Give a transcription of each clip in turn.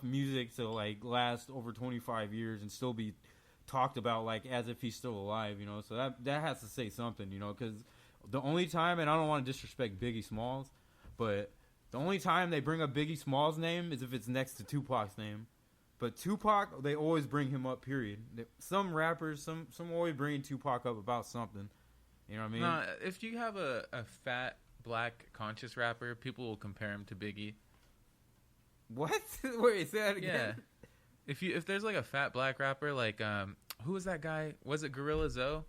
enough music to like last over 25 years and still be talked about like as if he's still alive, you know. So that has to say something, you know, because the only time, and I don't want to disrespect Biggie Smalls, but the only time they bring up Biggie Smalls' name is if it's next to Tupac's name. But Tupac, they always bring him up, period. Some rappers, some always bring Tupac up about something. You know what I mean? No, if you have a fat, black, conscious rapper, people will compare him to Biggie. What? Wait, say that again? Yeah. If there's like a fat, black rapper, like, who was that guy? Was it Gorilla Zoe?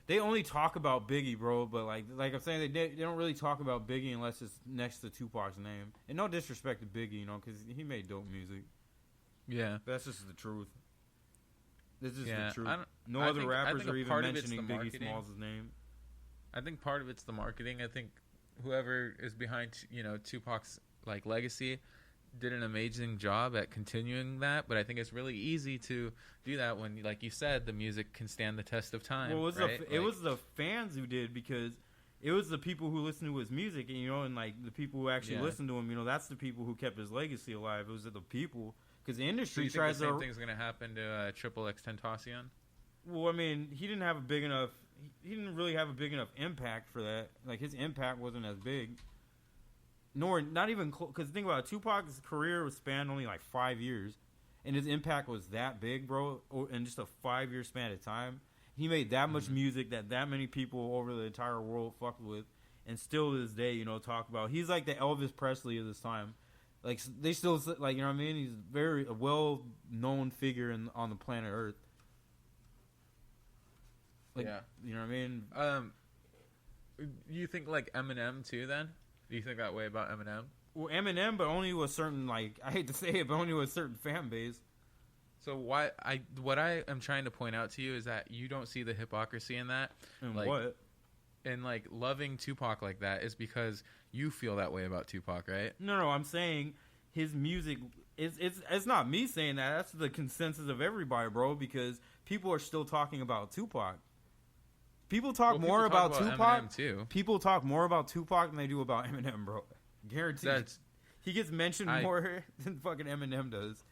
They only talk about Biggie, bro, but like I'm saying, they don't really talk about Biggie unless it's next to Tupac's name. And no disrespect to Biggie, you know, because he made dope music. Yeah. That's just the truth. This is Yeah, the truth. No other rappers are even mentioning Biggie Smalls' name. I think part of it's the marketing. I think whoever is behind, you know, Tupac's like legacy did an amazing job at continuing that, but I think it's really easy to do that when, like you said, the music can stand the test of time. Well, it was the fans who did, because it was the people who listened to his music, and, you know, and like the people who actually listened to him, you know, that's the people who kept his legacy alive. It was the people, because the industry tries the same thing's going to happen to Triple X Tentacion? Well, I mean, he didn't really have a big enough impact for that. Like, his impact wasn't as big. Not even close. Because think about it, Tupac's career was spanned only like 5 years, and his impact was that big, bro. In just a 5-year span of time, he made that much music that many people over the entire world fucked with, and still to this day, you know, talk about. He's like the Elvis Presley of this time. Like, they still, like, you know what I mean? He's a well-known figure on the planet Earth. Like, yeah, you know what I mean? You think like Eminem too? Then do you think that way about Eminem? Well, Eminem, but only with certain, like, I hate to say it, but only with a certain fan base. So what I am trying to point out to you is that you don't see the hypocrisy in that. And like, what? And like loving Tupac like that is because you feel that way about Tupac, right? No, I'm saying his music it's not me saying that. That's the consensus of everybody, bro, because people are still talking about Tupac. People talk more about Tupac. Too. People talk more about Tupac than they do about Eminem, bro. Guaranteed. He gets mentioned more than fucking Eminem does.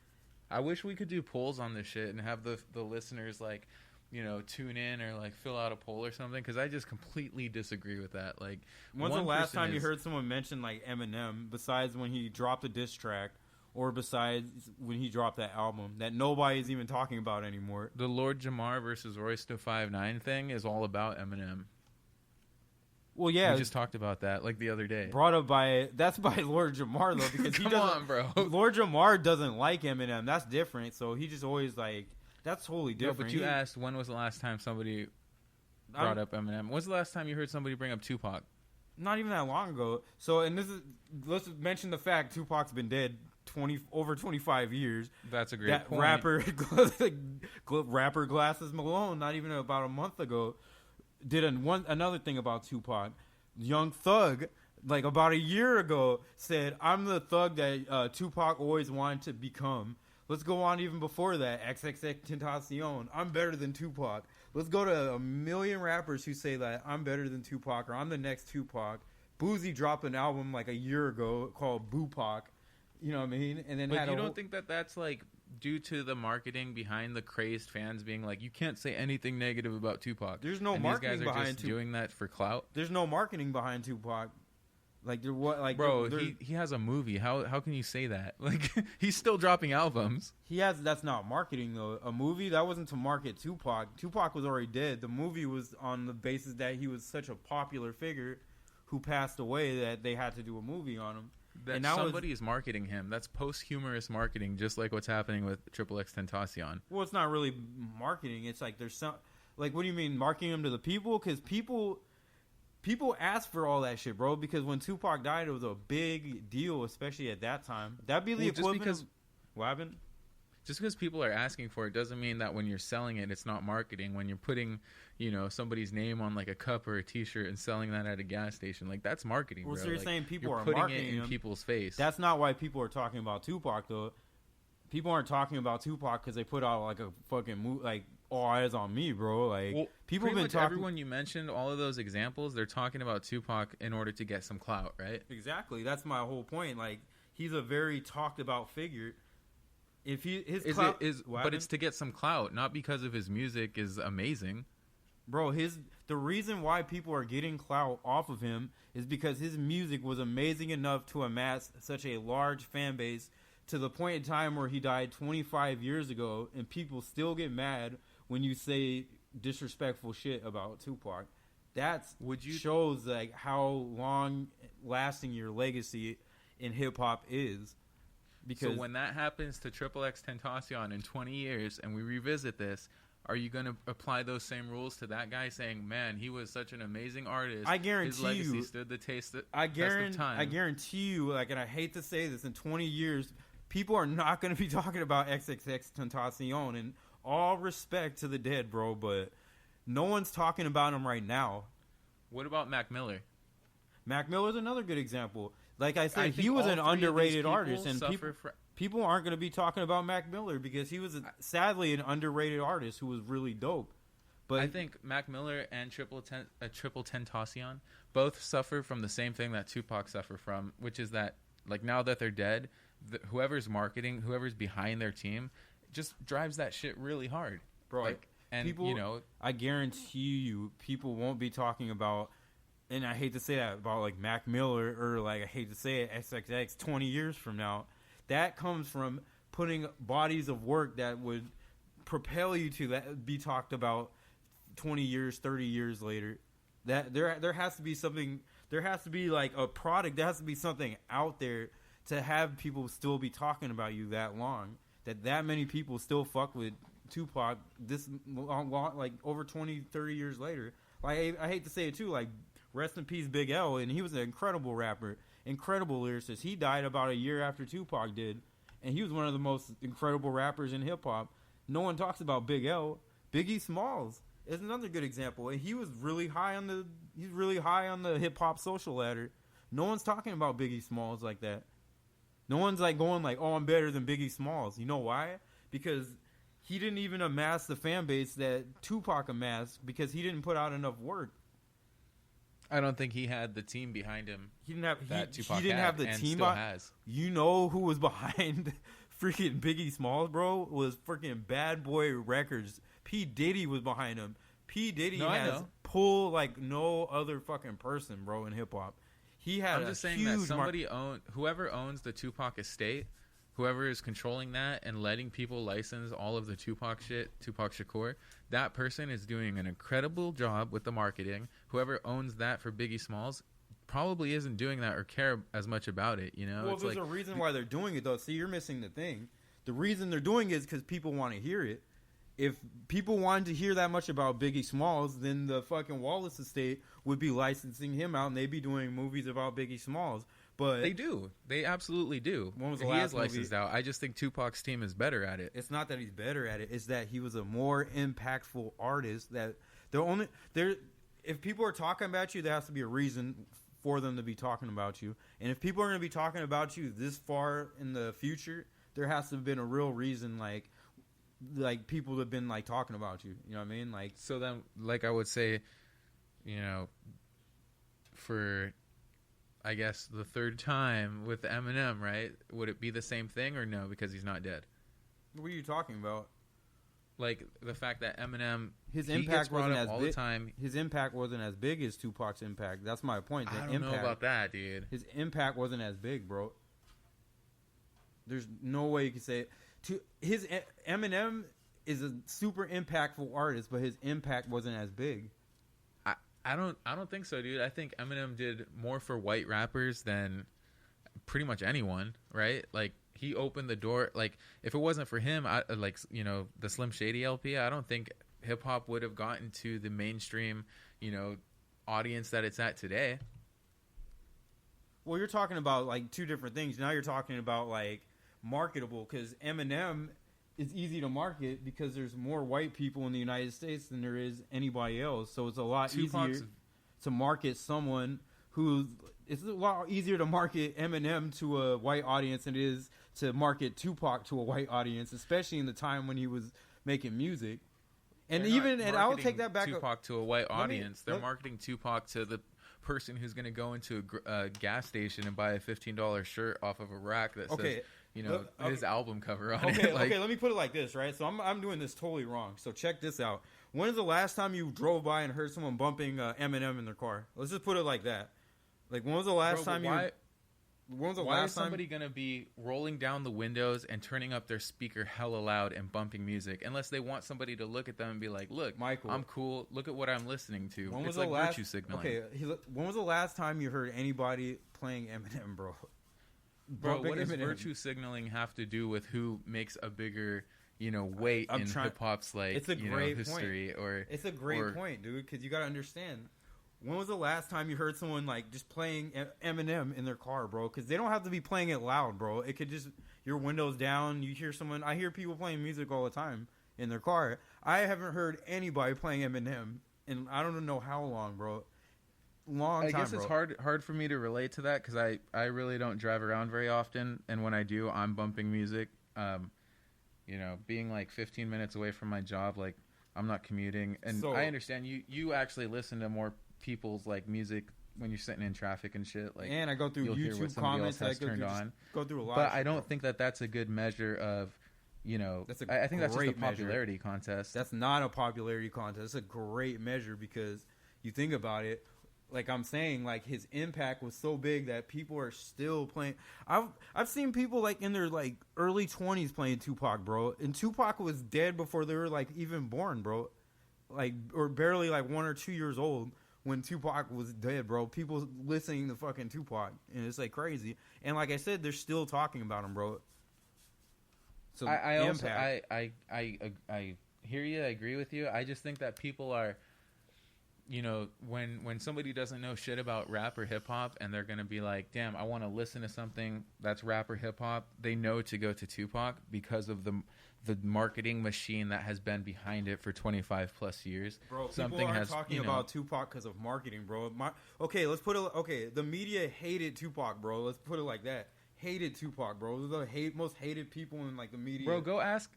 I wish we could do polls on this shit and have the listeners, like, you know, tune in or like fill out a poll or something, because I just completely disagree with that. Like, when's the last time you heard someone mention like Eminem besides when he dropped a diss track? Or besides when he dropped that album that nobody's even talking about anymore. The Lord Jamar versus Royce da 5'9" thing is all about Eminem. Well, yeah. We just talked about that like the other day. Brought up that's by Lord Jamar, though, because he doesn't. Come on, bro. Lord Jamar doesn't like Eminem. That's different. So he just always like, that's totally different. No, but you asked when was the last time somebody brought up Eminem. When's the last time you heard somebody bring up Tupac? Not even that long ago. So, and let's mention the fact Tupac's been dead over 25 years. That's a great point. Rapper Glasses Malone, not even about a month ago, did another thing about Tupac. Young Thug, like about a year ago, said, "I'm the thug that Tupac always wanted to become." Let's go on even before that. XXX Tentacion, I'm better than Tupac. Let's go to a million rappers who say that I'm better than Tupac or I'm the next Tupac. Boozy dropped an album like a year ago called Boopac. You know what I mean? And then, but you don't think that that's like due to the marketing behind the crazed fans being like, you can't say anything negative about Tupac? There's no marketing behind Tupac. These guys are just doing that for clout. There's no marketing behind Tupac. Like, bro, he has a movie. How can you say that? Like, he's still dropping albums. That's not marketing though. A movie that wasn't to market Tupac. Tupac was already dead. The movie was on the basis that he was such a popular figure who passed away that they had to do a movie on him. That somebody is marketing him. That's posthumous marketing, just like what's happening with Triple X Tentacion. Well, it's not really marketing. It's like there's some, like, what do you mean marketing him to the people? Because people ask for all that shit, bro. Because when Tupac died, it was a big deal, especially at that time. That'd be the equivalent. Just because what happened? Just because people are asking for it doesn't mean that when you're selling it, it's not marketing. When you're putting, you know, somebody's name on like a cup or a T-shirt and selling that at a gas station, like that's marketing. Well, bro. So you're like, saying people are putting marketing it in people's face. That's not why people are talking about Tupac though. People aren't talking about Tupac because they put out like a fucking like all eyes on me, bro. Like, Well, people have been much talking. everyone you mentioned, all of those examples, they're talking about Tupac in order to get some clout, right? Exactly. That's my whole point. Like, he's a very talked about figure. If he his Is clout, it is, what but happened? it's to get some clout, not because of his music is amazing. Bro, the reason why people are getting clout off of him is because his music was amazing enough to amass such a large fan base to the point in time where he died 25 years ago, and people still get mad when you say disrespectful shit about Tupac. Shows like how long lasting your legacy in hip hop is. Because So when that happens to Triple X Tentacion in 20 years and we revisit this, are you going to apply those same rules to that guy saying, man, he was such an amazing artist. I guarantee his legacy you, stood the test of I time. guarantee you, like, and I hate to say this, in 20 years, people are not going to be talking about XXX Tentacion. And all respect to the dead, bro, but no one's talking about him right now. What about Mac Miller? Mac Miller's another good example. Like I said, I he think was all an three of these underrated people artist, and suffer people aren't going to be talking about Mac Miller because he was sadly an underrated artist who was really dope. But I think Mac Miller and Triple Tentacion both suffer from the same thing that Tupac suffered from, which is that, like, now that they're dead, whoever's marketing, whoever's behind their team, just drives that shit really hard, bro, like, and people, you know, I guarantee you, people won't be talking about. And I hate to say that about like Mac Miller or like I hate to say it, XXX 20 years from now. That comes from putting bodies of work that would propel you to that be talked about 20 years, 30 years later. That there has to be something. There has to be like a product. There has to be something out there to have people still be talking about you that long. That many people still fuck with Tupac this long, like over 20, 30 years later. Like I hate to say it too, like. Rest in peace, Big L, and he was an incredible rapper, incredible lyricist. He died about a year after Tupac did, and he was one of the most incredible rappers in hip-hop. No one talks about Big L. Biggie Smalls is another good example, and he was really high on the hip-hop social ladder. No one's talking about Biggie Smalls like that. No one's like going like, oh, I'm better than Biggie Smalls. You know why? Because he didn't even amass the fan base that Tupac amassed because he didn't put out enough work. I don't think he had the team behind him. He didn't have. Tupac he didn't had have the and team. Still has. You know who was behind freaking Biggie Smalls, bro? Was freaking Bad Boy Records. P Diddy was behind him. P Diddy has pull like no other fucking person, bro, in hip hop. He had. I'm just saying that somebody whoever owns the Tupac estate, whoever is controlling that and letting people license all of the Tupac shit, Tupac Shakur, that person is doing an incredible job with the marketing. Whoever owns that for Biggie Smalls probably isn't doing that or care as much about it, you know? Well, it's there's like, a reason why they're doing it, though. See, you're missing the thing. The reason they're doing it is because people want to hear it. If people wanted to hear that much about Biggie Smalls, then the fucking Wallace estate would be licensing him out, and they'd be doing movies about Biggie Smalls. But they do. They absolutely do. When was the he last is licensed movie? out. I just think Tupac's team is better at it. It's not that he's better at it. It's that he was a more impactful artist. That if people are talking about you, there has to be a reason for them to be talking about you. And if people are going to be talking about you this far in the future, there has to have been a real reason, like people have been like talking about you. You know what I mean? Like, so then, like I would say, you know, for I guess the third time with Eminem, right? Would it be the same thing or no? Because he's not dead. What are you talking about? Like the fact that Eminem, his he impact gets brought wasn't up as all big. the time. His impact wasn't as big as Tupac's impact. That's my point. I don't know about that, dude. His impact wasn't as big, bro. There's no way you can say it. Eminem is a super impactful artist, but his impact wasn't as big. I don't think so, dude. I think Eminem did more for white rappers than pretty much anyone, right? Like he opened the door. Like if it wasn't for him, the Slim Shady LP, I don't think hip hop would have gotten to the mainstream, audience that it's at today. Well, you're talking about like two different things. Now you're talking about like marketable, because Eminem is easy to market because there's more white people in the United States than there is anybody else. So it's a lot easier to market someone who. It's a lot easier to market Eminem to a white audience than it is to market Tupac to a white audience, especially in the time when he was making music. And They're even not and I will marketing take that back. Tupac to a white audience. They're let- marketing Tupac to the person who's going to go into a gas station and buy a $15 shirt off of a rack that says, you know, his album cover on it. Like, Okay, let me put it like this, right? So I'm doing this totally wrong. So check this out. When is the last time you drove by and heard someone bumping Eminem in their car? Let's just put it like that. Like, when was the last time you... When was the why last is somebody going to be rolling down the windows and turning up their speaker hella loud and bumping music unless they want somebody to look at them and be like, look, Michael, I'm cool. Look at what I'm listening to. When It's was like the last, virtue signaling. Okay, when was the last time you heard anybody playing Eminem, bro? Bro, what does Eminem. virtue signaling have to do with who makes a bigger, you know, weight in hip-hop's, like, it's a you great know, history? Point. It's a great point, dude, because you got to understand. When was the last time you heard someone, like, just playing Eminem in their car, bro? Because they don't have to be playing it loud, bro. It could just, your windows down, you hear someone. I hear people playing music all the time in their car. I haven't heard anybody playing Eminem in I don't know how long, bro. I guess it's hard for me to relate to that because I really don't drive around very often. And when I do, I'm bumping music. You know, being like 15 minutes away from my job, like, I'm not commuting. And I understand you actually listen to more people's like music when you're sitting in traffic and shit, like, and I go through YouTube comments, I go through a lot. But I don't think that's a good measure of, you know, I think that's just a popularity contest. That's not a popularity contest. It's a great measure because you think about it. Like I'm saying, like his impact was so big that people are still playing. I've seen people like in their like early 20s playing Tupac, bro. And Tupac was dead before they were like even born, bro. Like or barely like 1 or 2 years old. When Tupac was dead, bro, people listening to fucking Tupac, and it's like crazy. And like I said, they're still talking about him, bro. So I hear you. I agree with you. I just think that people are, you know, when somebody doesn't know shit about rap or hip hop, and they're gonna be like, damn, I want to listen to something that's rap or hip hop. They know to go to Tupac because of the marketing machine that has been behind it for 25 plus years. Bro, people aren't talking about Tupac because of marketing, bro. Let's put it. The media hated Tupac, bro. Let's put it like that. Hated Tupac, bro. They're the most hated people in like the media. Bro, go ask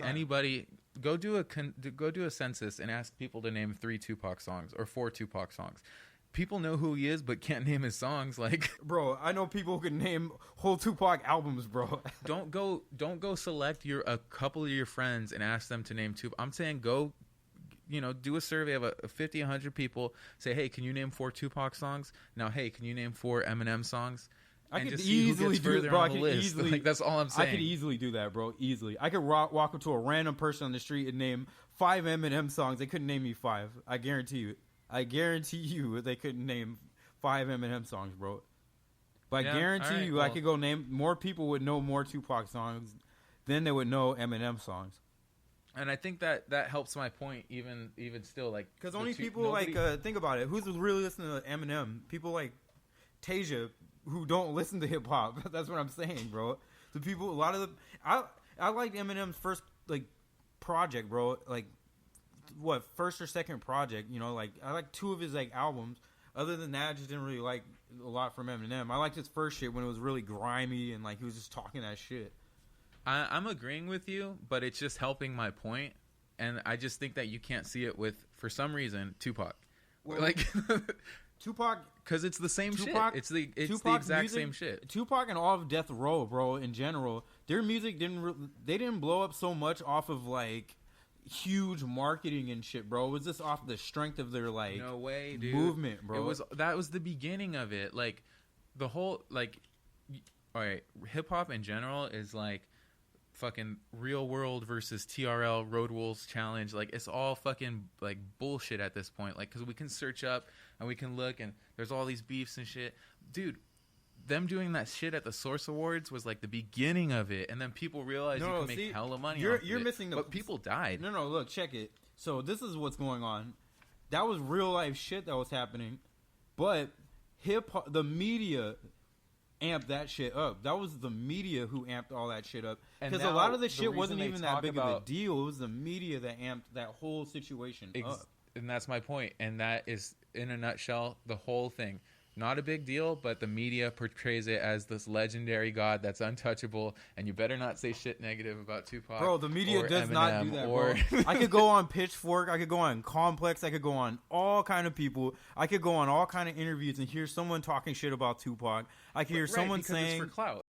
anybody. Go do a census and ask people to name 3 Tupac songs or 4 Tupac songs. People know who he is, but can't name his songs. Like, bro, I know people who can name whole Tupac albums, bro. Don't go select a couple of your friends and ask them to name Tupac. I'm saying go, you know, do a survey of 50, 100 people. Say, hey, can you name 4 Tupac songs? Now, hey, can you name 4 Eminem songs? I could easily do it, bro. Like, that's all I'm saying. I could easily do that, bro. Easily. I could walk up to a random person on the street and name 5 Eminem songs. They couldn't name me 5. I guarantee you. I guarantee you they couldn't name 5 Eminem songs, bro. But I guarantee you I could go name more people would know more Tupac songs than they would know Eminem songs. And I think that helps my point even still. Like, because only people think about it. Who's really listening to Eminem? People like Tasia who don't listen to hip hop. That's what I'm saying, bro. The people, I liked Eminem's first like project, bro. Like first or second project, you know, like I like 2 of his like albums. Other than that, I just didn't really like a lot from Eminem. I liked his first shit when it was really grimy and like he was just talking that shit. I'm agreeing with you, but it's just helping my point, and I just think that you can't see it with, for some reason, Tupac. Well, like Tupac, because it's the same Tupac, shit. It's the exact same shit. Tupac and all of Death Row, bro. In general, their music didn't blow up so much off of like huge marketing and shit, bro. It was just off the strength of their like no way, dude. movement, bro. That was the beginning of it. Like the whole like, all right, hip hop in general is like fucking Real World versus TRL Road Rules Challenge. Like it's all fucking like bullshit at this point. Like because we can search up and we can look and there's all these beefs and shit, dude. Them doing that shit at the Source Awards was like the beginning of it, and then people realized you can make hella money. You're missing but people died. No, look, check it. So this is what's going on. That was real life shit that was happening, but the media amped that shit up. That was the media who amped all that shit up because a lot of the shit wasn't even that big of a deal. It was the media that amped that whole situation up. And that's my point. And that is, in a nutshell, the whole thing. not a big deal, but the media portrays it as this legendary god that's untouchable, and you better not say shit negative about Tupac. Bro, the media does Eminem, not do that, bro. I could go on Pitchfork, I could go on Complex, I could go on all kind of people, I could go on all kind of interviews and hear someone talking shit about Tupac. I could hear someone saying it's for clout.